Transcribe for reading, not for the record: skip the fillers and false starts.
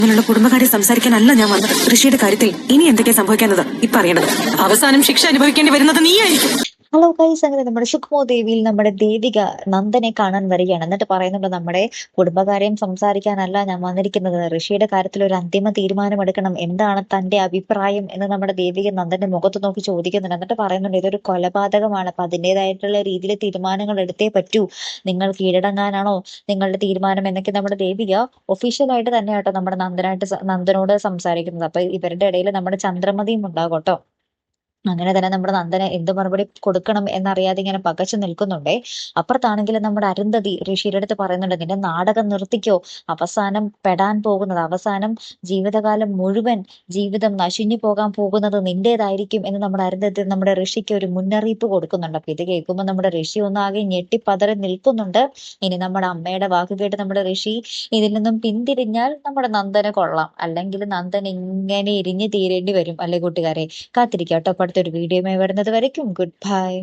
അങ്ങനെയുള്ള കുടുംബകാര്യം സംസാരിക്കാനല്ല ഞാൻ വന്നത്. ഋഷിയുടെ കാര്യത്തിൽ ഇനി എന്തൊക്കെയാ സംഭവിക്കുന്നത് ഇപ്പൊ അറിയണത്. അവസാനം ശിക്ഷ അനുഭവിക്കേണ്ടി വരുന്നത് നീയായിരിക്കും. ഹലോ ഗൈസ്, അങ്ങനെ നമ്മുടെ സുക്മോ ദേവിയിൽ നമ്മുടെ ദേവിക നന്ദനെ കാണാൻ വരികയാണ്. എന്നിട്ട് പറയുന്നുണ്ട്, നമ്മുടെ കുടുംബകാര്യം സംസാരിക്കാനല്ല ഞാൻ വന്നിരിക്കുന്നത്, ഋഷിയുടെ കാര്യത്തിൽ ഒരു അന്തിമ തീരുമാനം എടുക്കണം, എന്താണ് തന്റെ അഭിപ്രായം എന്ന് നമ്മുടെ ദേവിക നന്ദന്റെ മുഖത്ത് നോക്കി ചോദിക്കുന്നുണ്ട്. എന്നിട്ട് പറയുന്നുണ്ട്, ഇതൊരു കൊലപാതകമാണ്, അപ്പൊ അതിൻ്റെതായിട്ടുള്ള രീതിയിൽ തീരുമാനങ്ങൾ എടുത്തേ പറ്റൂ, നിങ്ങൾ കീഴടങ്ങാനാണോ നിങ്ങളുടെ തീരുമാനം എന്നൊക്കെ നമ്മുടെ ദേവിക ഒഫീഷ്യലായിട്ട് തന്നെ കേട്ടോ നമ്മുടെ നന്ദനോട് സംസാരിക്കുന്നത്. അപ്പൊ ഇവരുടെ ഇടയിൽ നമ്മുടെ ചന്ദ്രമതിയും ഉണ്ടാകും കേട്ടോ. അങ്ങനെ തന്നെ നമ്മുടെ നന്ദന എന്ത് മറുപടി കൊടുക്കണം എന്നറിയാതെ ഇങ്ങനെ പകച്ചു നിൽക്കുന്നുണ്ടേ. അപ്പുറത്താണെങ്കിൽ നമ്മുടെ അരുന്ധതി ഋഷിയുടെ അടുത്ത് പറയുന്നുണ്ട്, നിന്റെ നാടകം നിർത്തിക്കോ, അവസാനം പെടാൻ പോകുന്നത്, അവസാനം ജീവിതകാലം മുഴുവൻ ജീവിതം നശിഞ്ഞു പോകാൻ പോകുന്നത് നിന്റേതായിരിക്കും എന്ന് നമ്മുടെ അരുന്ധതി നമ്മുടെ ഋഷിക്ക് ഒരു മുന്നറിയിപ്പ് കൊടുക്കുന്നുണ്ട്. അപ്പൊ ഇത് കേൾക്കുമ്പോൾ നമ്മുടെ ഋഷി ഒന്നാകെ ഞെട്ടിപ്പതറി നിൽക്കുന്നുണ്ട്. ഇനി നമ്മുടെ അമ്മയുടെ വാക്ക് കേട്ട് നമ്മുടെ ഋഷി ഇതിൽ നിന്നും പിന്തിരിഞ്ഞാൽ നമ്മുടെ നന്ദന കൊള്ളാം, അല്ലെങ്കിൽ നന്ദൻ ഇങ്ങനെ ഇരിഞ്ഞു തീരേണ്ടി വരും. അല്ലെ കൂട്ടുകാരെ, കാത്തിരിക്കാം കേട്ടോ. അടുത്തൊരു വീഡിയോയുമായി വരുന്നത് വരയ്ക്കും ഗുഡ് ബൈ.